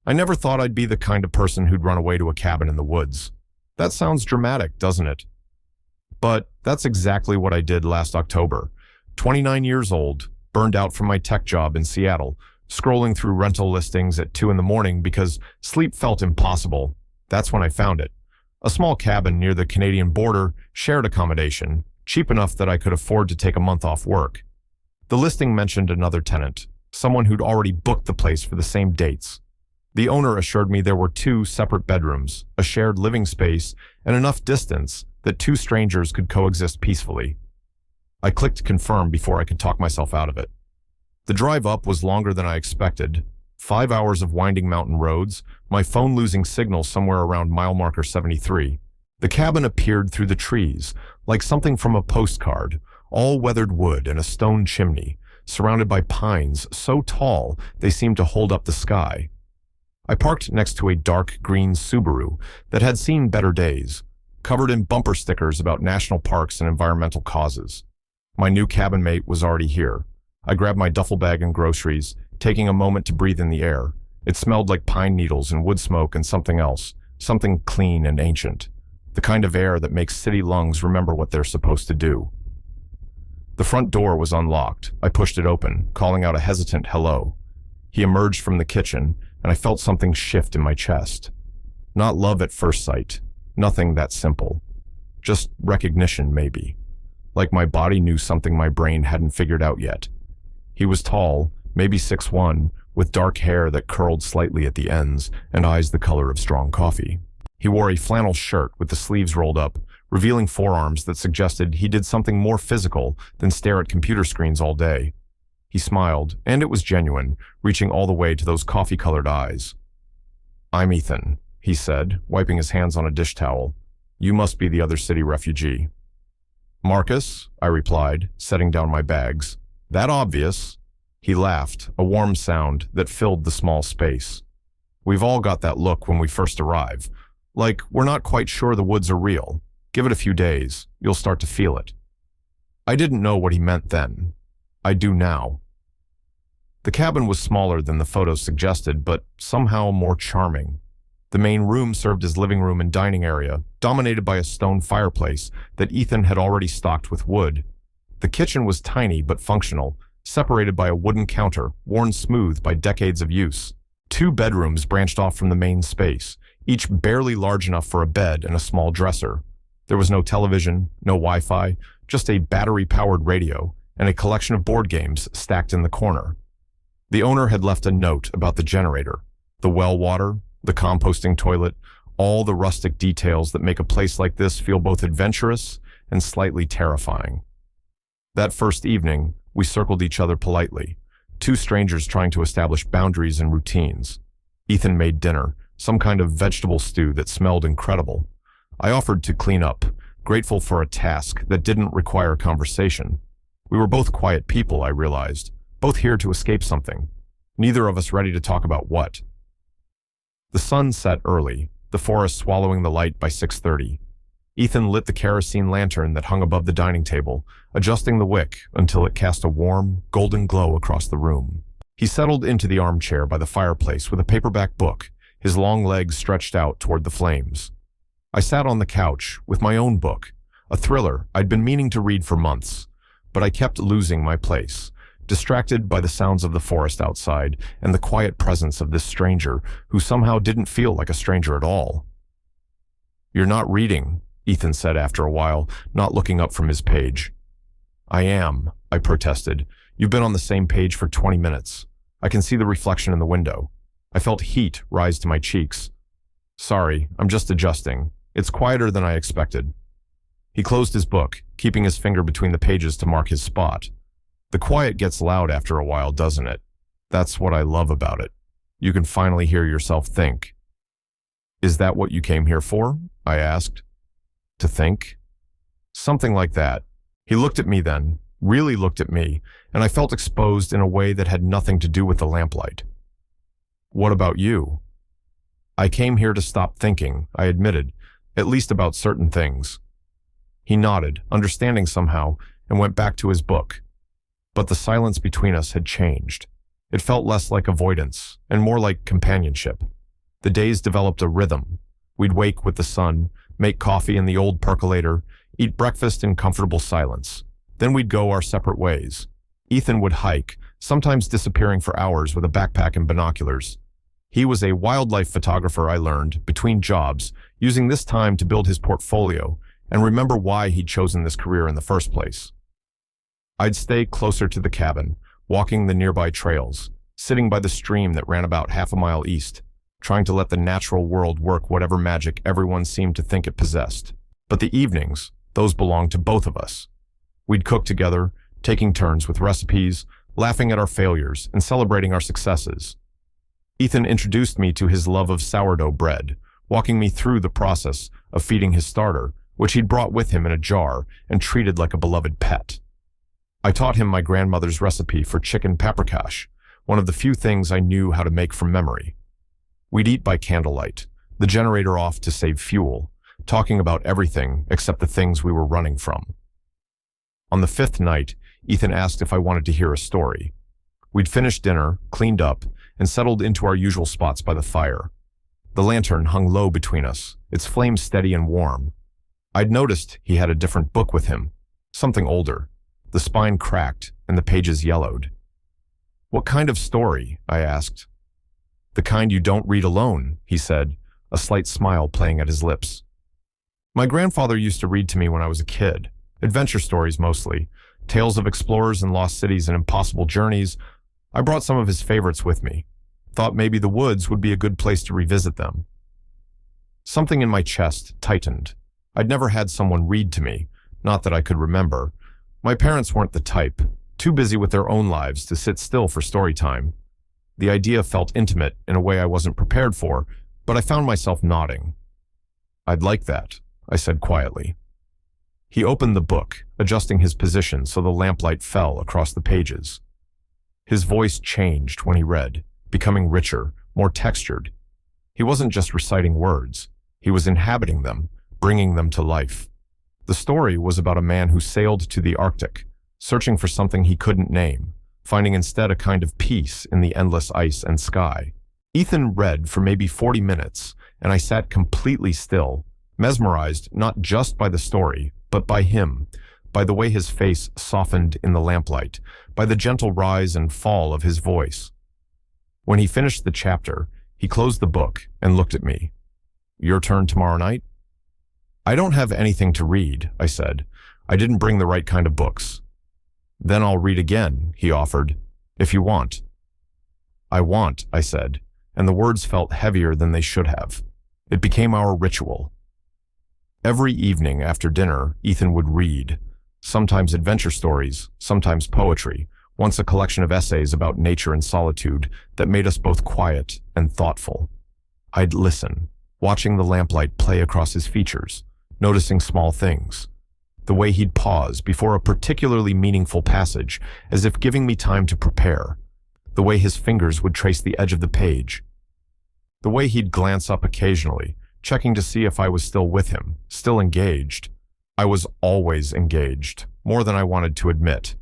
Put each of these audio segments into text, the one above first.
I never thought I'd be the kind of person who'd run away to a cabin in the woods. That sounds dramatic, doesn't it? But that's exactly what I did last October. 29 years old, burned out from my tech job in Seattle, scrolling through rental listings at 2 in the morning because sleep felt impossible. That's when I found it. A small cabin near the Canadian border, shared accommodation, cheap enough that I could afford to take a month off work. The listing mentioned another tenant, someone who'd already booked the place for the same dates. The owner assured me there were 2 separate bedrooms, a shared living space, and enough distance that 2 strangers could coexist peacefully. I clicked confirm before I could talk myself out of it. The drive up was longer than I expected. 5 hours of winding mountain roads, my phone losing signal somewhere around mile marker 73. The cabin appeared through the trees, like something from a postcard, all weathered wood and a stone chimney, surrounded by pines so tall they seemed to hold up the sky. I parked next to a dark green Subaru that had seen better days, covered in bumper stickers about national parks and environmental causes. My new cabin mate was already here. I grabbed my duffel bag and groceries, taking a moment to breathe in the air. It smelled like pine needles and wood smoke and something else, something clean and ancient. The kind of air that makes city lungs remember what they're supposed to do. The front door was unlocked. I pushed it open, calling out a hesitant hello. He emerged from the kitchen, and I felt something shift in my chest. Not love at first sight. Nothing that simple. Just recognition, maybe. Like my body knew something my brain hadn't figured out yet. He was tall, maybe 6'1", with dark hair that curled slightly at the ends and eyes the color of strong coffee. He wore a flannel shirt with the sleeves rolled up, revealing forearms that suggested he did something more physical than stare at computer screens all day. He smiled, and it was genuine, reaching all the way to those coffee-colored eyes. "I'm Ethan," he said, wiping his hands on a dish towel. "You must be the other city refugee." "Marcus," I replied, setting down my bags. "That obvious?" He laughed, a warm sound that filled the small space. "We've all got that look when we first arrive. Like, we're not quite sure the woods are real. Give it a few days, you'll start to feel it." I didn't know what he meant then. I do now. The cabin was smaller than the photos suggested, but somehow more charming. The main room served as living room and dining area, dominated by a stone fireplace that Ethan had already stocked with wood. The kitchen was tiny but functional, separated by a wooden counter, worn smooth by decades of use. 2 bedrooms branched off from the main space, each barely large enough for a bed and a small dresser. There was no television, no Wi-Fi, just a battery-powered radio and a collection of board games stacked in the corner. The owner had left a note about the generator, the well water, the composting toilet, all the rustic details that make a place like this feel both adventurous and slightly terrifying. That first evening, we circled each other politely, 2 strangers trying to establish boundaries and routines. Ethan made dinner, some kind of vegetable stew that smelled incredible. I offered to clean up, grateful for a task that didn't require conversation. We were both quiet people, I realized, both here to escape something, neither of us ready to talk about what. The sun set early, the forest swallowing the light by 6:30. Ethan lit the kerosene lantern that hung above the dining table, adjusting the wick until it cast a warm, golden glow across the room. He settled into the armchair by the fireplace with a paperback book, his long legs stretched out toward the flames. I sat on the couch with my own book, a thriller I'd been meaning to read for months, but I kept losing my place, distracted by the sounds of the forest outside and the quiet presence of this stranger who somehow didn't feel like a stranger at all. "You're not reading," Ethan said after a while, not looking up from his page. "I am," I protested. "You've been on the same page for 20 minutes. I can see the reflection in the window." I felt heat rise to my cheeks. "Sorry, I'm just adjusting. It's quieter than I expected." He closed his book, keeping his finger between the pages to mark his spot. The quiet gets loud after a while, doesn't it? That's what I love about it. You can finally hear yourself think. "Is that what you came here for?" I asked. "To think?" Something like that. He looked at me then, really looked at me, and I felt exposed in a way that had nothing to do with the lamplight. "What about you?" "I came here to stop thinking," I admitted, "at least about certain things." He nodded, understanding somehow, and went back to his book. But the silence between us had changed. It felt less like avoidance and more like companionship. The days developed a rhythm. We'd wake with the sun, make coffee in the old percolator, eat breakfast in comfortable silence. Then we'd go our separate ways. Ethan would hike, sometimes disappearing for hours with a backpack and binoculars. He was a wildlife photographer, I learned, between jobs, using this time to build his portfolio and remember why he'd chosen this career in the first place. I'd stay closer to the cabin, walking the nearby trails, sitting by the stream that ran about half a mile east, trying to let the natural world work whatever magic everyone seemed to think it possessed. But the evenings, those belonged to both of us. We'd cook together, taking turns with recipes, laughing at our failures, and celebrating our successes. Ethan introduced me to his love of sourdough bread, walking me through the process of feeding his starter, which he'd brought with him in a jar and treated like a beloved pet. I taught him my grandmother's recipe for chicken paprikash, one of the few things I knew how to make from memory. We'd eat by candlelight, the generator off to save fuel, talking about everything except the things we were running from. On the fifth night, Ethan asked if I wanted to hear a story. We'd finished dinner, cleaned up, and settled into our usual spots by the fire. The lantern hung low between us, its flame steady and warm. I'd noticed he had a different book with him, something older. The spine cracked and the pages yellowed. "What kind of story?" I asked. "The kind you don't read alone," he said, a slight smile playing at his lips. My grandfather used to read to me when I was a kid, adventure stories mostly, tales of explorers and lost cities and impossible journeys. I brought some of his favorites with me. Thought maybe the woods would be a good place to revisit them. Something in my chest tightened. I'd never had someone read to me, not that I could remember. My parents weren't the type, too busy with their own lives to sit still for story time. The idea felt intimate in a way I wasn't prepared for, but I found myself nodding. "I'd like that," I said quietly. He opened the book, adjusting his position so the lamplight fell across the pages. His voice changed when he read, becoming richer, more textured. He wasn't just reciting words. He was inhabiting them, bringing them to life. The story was about a man who sailed to the Arctic, searching for something he couldn't name, finding instead a kind of peace in the endless ice and sky. Ethan read for maybe 40 minutes, and I sat completely still, mesmerized not just by the story, but by him, by the way his face softened in the lamplight, by the gentle rise and fall of his voice. When he finished the chapter, he closed the book and looked at me. "Your turn tomorrow night?" "I don't have anything to read," I said. "I didn't bring the right kind of books." "Then I'll read again," he offered, "if you want." "I want," I said, and the words felt heavier than they should have. It became our ritual. Every evening after dinner, Ethan would read, sometimes adventure stories, sometimes poetry, once a collection of essays about nature and solitude that made us both quiet and thoughtful. I'd listen, watching the lamplight play across his features, noticing small things. The way he'd pause before a particularly meaningful passage, as if giving me time to prepare. The way his fingers would trace the edge of the page. The way he'd glance up occasionally, checking to see if I was still with him, still engaged. I was always engaged, more than I wanted to admit.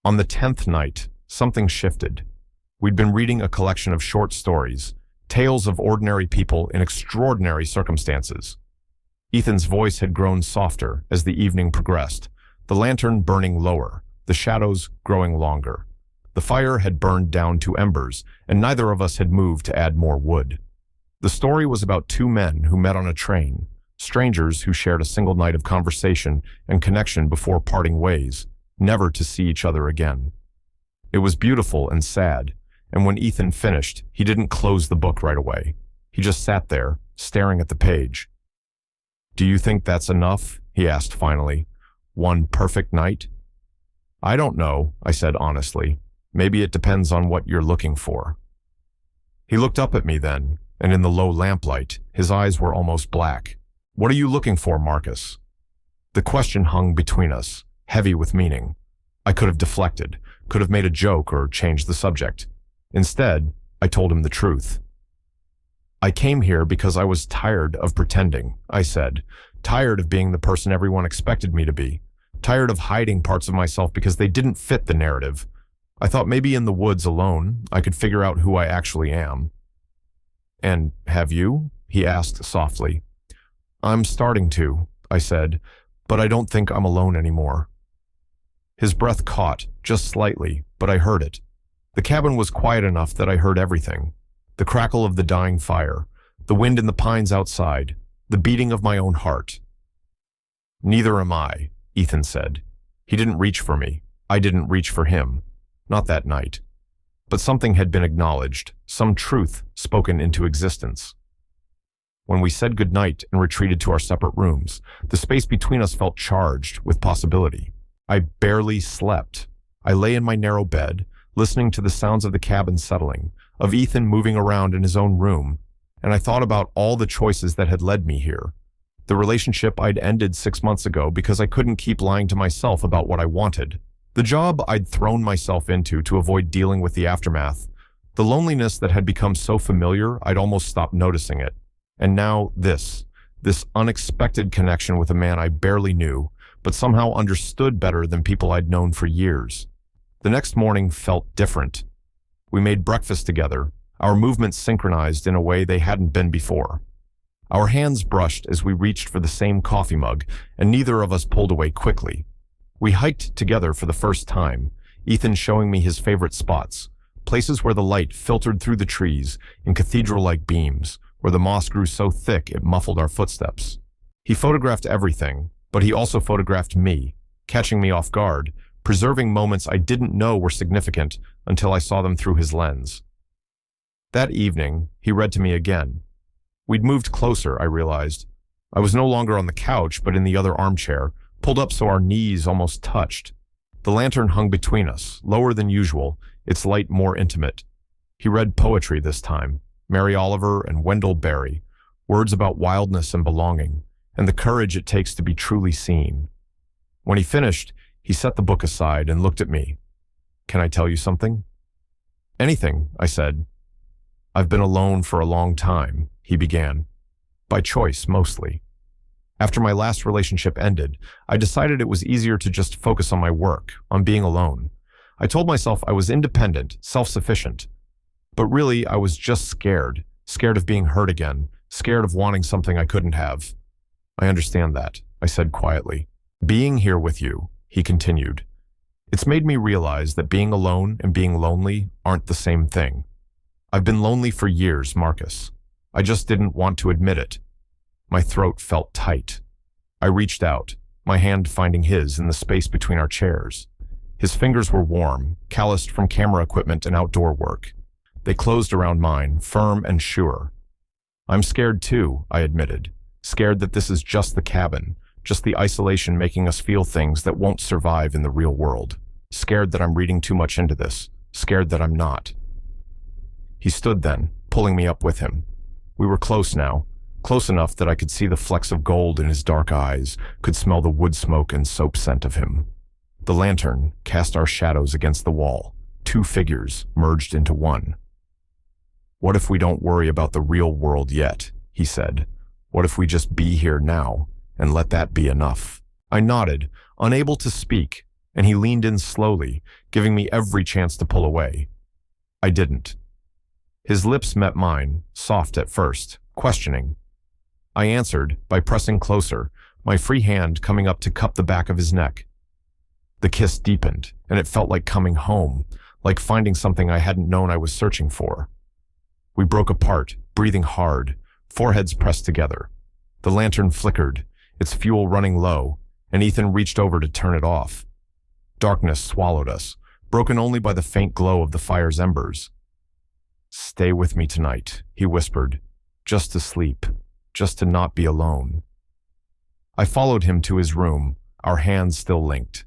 On the 10th night, something shifted. We'd been reading a collection of short stories, tales of ordinary people in extraordinary circumstances. Ethan's voice had grown softer as the evening progressed, the lantern burning lower, the shadows growing longer. The fire had burned down to embers, and neither of us had moved to add more wood. The story was about two men who met on a train, strangers who shared a single night of conversation and connection before parting ways, never to see each other again. It was beautiful and sad, and when Ethan finished, he didn't close the book right away. He just sat there, staring at the page. "Do you think that's enough?" he asked finally. "One perfect night?" "I don't know," I said honestly. "Maybe it depends on what you're looking for." He looked up at me then, and in the low lamplight, his eyes were almost black. "What are you looking for, Marcus?" The question hung between us, heavy with meaning. I could have deflected, could have made a joke or changed the subject. Instead, I told him the truth. "I came here because I was tired of pretending," I said. "Tired of being the person everyone expected me to be. Tired of hiding parts of myself because they didn't fit the narrative. I thought maybe in the woods alone, I could figure out who I actually am." "And have you?" he asked softly. "I'm starting to," I said, "but I don't think I'm alone anymore." His breath caught, just slightly, but I heard it. The cabin was quiet enough that I heard everything. The crackle of the dying fire, the wind in the pines outside, the beating of my own heart. "Neither am I," Ethan said. He didn't reach for me. I didn't reach for him. Not that night. But something had been acknowledged, some truth spoken into existence. When we said goodnight and retreated to our separate rooms, the space between us felt charged with possibility. I barely slept. I lay in my narrow bed, listening to the sounds of the cabin settling, of Ethan moving around in his own room, and I thought about all the choices that had led me here. The relationship I'd ended 6 months ago because I couldn't keep lying to myself about what I wanted. The job I'd thrown myself into to avoid dealing with the aftermath. The loneliness that had become so familiar I'd almost stopped noticing it. And now this unexpected connection with a man I barely knew, but somehow understood better than people I'd known for years. The next morning felt different. We made breakfast together, our movements synchronized in a way they hadn't been before. Our hands brushed as we reached for the same coffee mug, and neither of us pulled away quickly. We hiked together for the first time, Ethan showing me his favorite spots, places where the light filtered through the trees in cathedral-like beams, where the moss grew so thick it muffled our footsteps. He photographed everything, but he also photographed me, catching me off guard, preserving moments I didn't know were significant until I saw them through his lens. That evening, he read to me again. We'd moved closer, I realized. I was no longer on the couch, but in the other armchair, pulled up so our knees almost touched. The lantern hung between us, lower than usual, its light more intimate. He read poetry this time, Mary Oliver and Wendell Berry, words about wildness and belonging, and the courage it takes to be truly seen. When he finished, he set the book aside and looked at me. "Can I tell you something?" "Anything," I said. "I've been alone for a long time," he began. "By choice, mostly. After my last relationship ended, I decided it was easier to just focus on my work, on being alone. I told myself I was independent, self-sufficient. But really, I was just scared of being hurt again, scared of wanting something I couldn't have." "I understand that," I said quietly. "Being here with you," he continued, "it's made me realize that being alone and being lonely aren't the same thing. I've been lonely for years, Marcus. I just didn't want to admit it." My throat felt tight. I reached out, my hand finding his in the space between our chairs. His fingers were warm, calloused from camera equipment and outdoor work. They closed around mine, firm and sure. "I'm scared too," I admitted. "Scared that this is just the cabin, just the isolation making us feel things that won't survive in the real world. Scared that I'm reading too much into this, scared that I'm not." He stood then, pulling me up with him. We were close now, close enough that I could see the flecks of gold in his dark eyes, could smell the wood smoke and soap scent of him. The lantern cast our shadows against the wall, 2 figures merged into one. "What if we don't worry about the real world yet?" he said. "What if we just be here now, and let that be enough?" I nodded, unable to speak, and he leaned in slowly, giving me every chance to pull away. I didn't. His lips met mine, soft at first, questioning. I answered by pressing closer, my free hand coming up to cup the back of his neck. The kiss deepened, and it felt like coming home, like finding something I hadn't known I was searching for. We broke apart, breathing hard, foreheads pressed together. The lantern flickered, its fuel running low, and Ethan reached over to turn it off. Darkness swallowed us, broken only by the faint glow of the fire's embers. "Stay with me tonight," he whispered, "just to sleep, just to not be alone." I followed him to his room, our hands still linked.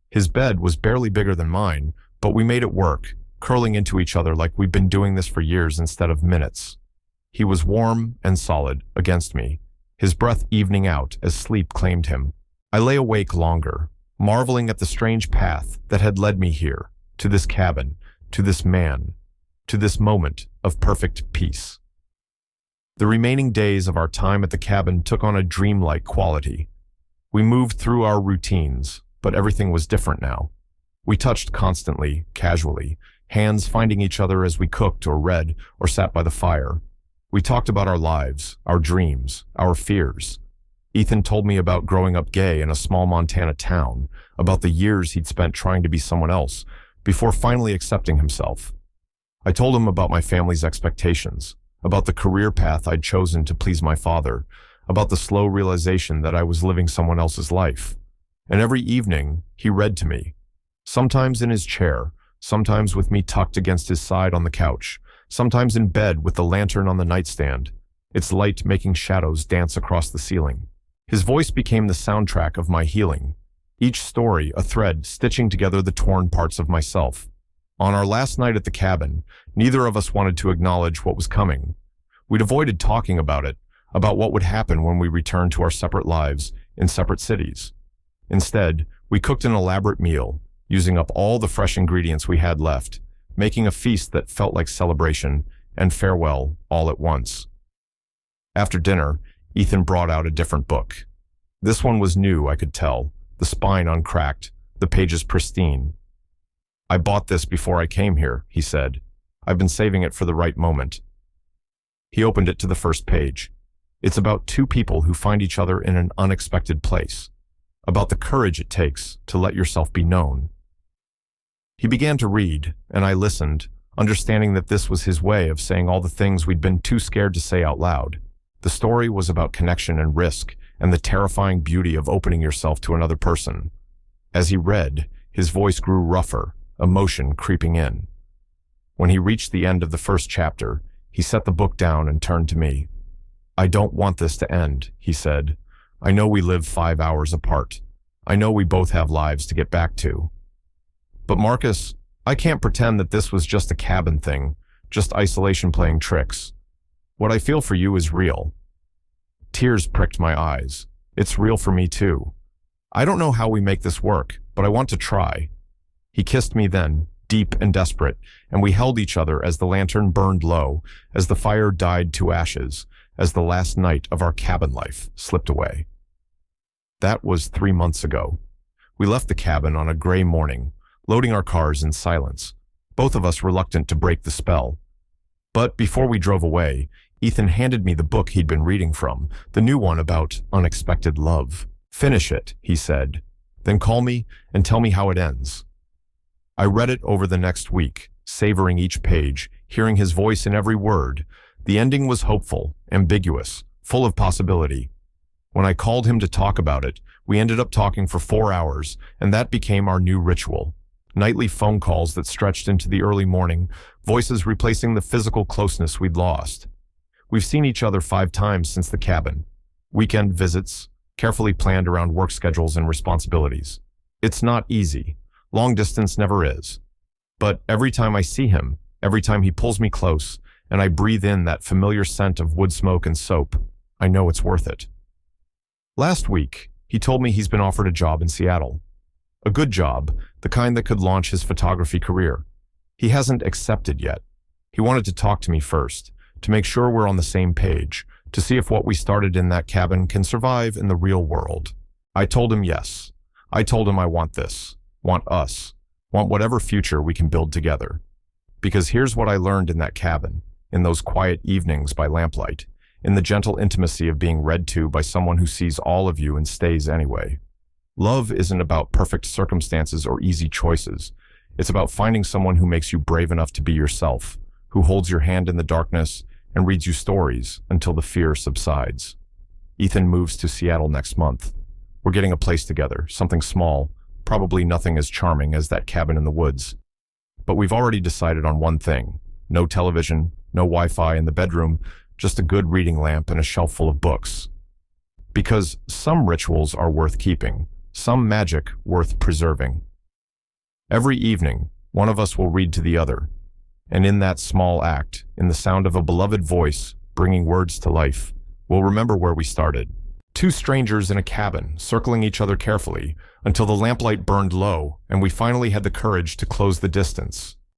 His bed was barely bigger than mine, but we made it work, curling into each other like we'd been doing this for years instead of minutes. He was warm and solid against me, his breath evening out as sleep claimed him. I lay awake longer, marveling at the strange path that had led me here, to this cabin, to this man, to this moment of perfect peace. The remaining days of our time at the cabin took on a dreamlike quality. We moved through our routines, but everything was different now. We touched constantly, casually, hands finding each other as we cooked or read or sat by the fire. We talked about our lives, our dreams, our fears. Ethan told me about growing up gay in a small Montana town, about the years he'd spent trying to be someone else before finally accepting himself. I told him about my family's expectations, about the career path I'd chosen to please my father, about the slow realization that I was living someone else's life. And every evening, he read to me, sometimes in his chair, sometimes with me tucked against his side on the couch, sometimes in bed with the lantern on the nightstand, its light making shadows dance across the ceiling. His voice became the soundtrack of my healing, each story a thread stitching together the torn parts of myself. On our last night at the cabin, neither of us wanted to acknowledge what was coming. We'd avoided talking about it, about what would happen when we returned to our separate lives in separate cities. Instead, we cooked an elaborate meal, using up all the fresh ingredients we had left, making a feast that felt like celebration and farewell all at once. After dinner, Ethan brought out a different book. This one was new, I could tell, the spine uncracked, the pages pristine. "I bought this before I came here," he said. "I've been saving it for the right moment." He opened it to the first page. It's about two people who find each other in an unexpected place, about the courage it takes to let yourself be known. He began to read, and I listened, understanding that this was his way of saying all the things we'd been too scared to say out loud. The story was about connection and risk, and the terrifying beauty of opening yourself to another person. As he read, his voice grew rougher, emotion creeping in. When he reached the end of the first chapter, he set the book down and turned to me. "I don't want this to end," he said. "I know we live 5 hours apart. I know we both have lives to get back to. But Marcus, I can't pretend that this was just a cabin thing, just isolation playing tricks. What I feel for you is real." Tears pricked my eyes. It's real for me too. I don't know how we make this work, but I want to try. He kissed me then, deep and desperate, and we held each other as the lantern burned low, as the fire died to ashes, as the last night of our cabin life slipped away. That was 3 months ago. We left the cabin on a gray morning, loading our cars in silence, both of us reluctant to break the spell. But before we drove away, Ethan handed me the book he'd been reading from, the new one about unexpected love. "Finish it," he said. "Then call me and tell me how it ends." I read it over the next week, savoring each page, hearing his voice in every word. The ending was hopeful, ambiguous, full of possibility. When I called him to talk about it, we ended up talking for 4 hours, and that became our new ritual. Nightly phone calls that stretched into the early morning, voices replacing the physical closeness we'd lost. We've seen each other 5 times since the cabin. Weekend visits, carefully planned around work schedules and responsibilities. It's not easy. Long distance never is. But every time I see him, every time he pulls me close, and I breathe in that familiar scent of wood smoke and soap, I know it's worth it. Last week, he told me he's been offered a job in Seattle. A good job, the kind that could launch his photography career. He hasn't accepted yet. He wanted to talk to me first, to make sure we're on the same page, to see if what we started in that cabin can survive in the real world. I told him yes. I told him I want this, want us, want whatever future we can build together. Because here's what I learned in that cabin, in those quiet evenings by lamplight, in the gentle intimacy of being read to by someone who sees all of you and stays anyway. Love isn't about perfect circumstances or easy choices. It's about finding someone who makes you brave enough to be yourself, who holds your hand in the darkness and reads you stories until the fear subsides. Ethan moves to Seattle next month. We're getting a place together, something small, probably nothing as charming as that cabin in the woods. But we've already decided on one thing: no television, no Wi-Fi in the bedroom, just a good reading lamp and a shelf full of books. Because some rituals are worth keeping, some magic worth preserving. Every evening, one of us will read to the other, and in that small act, in the sound of a beloved voice bringing words to life, we'll remember where we started. 2 strangers in a cabin, circling each other carefully, until the lamplight burned low and we finally had the courage to close the distance.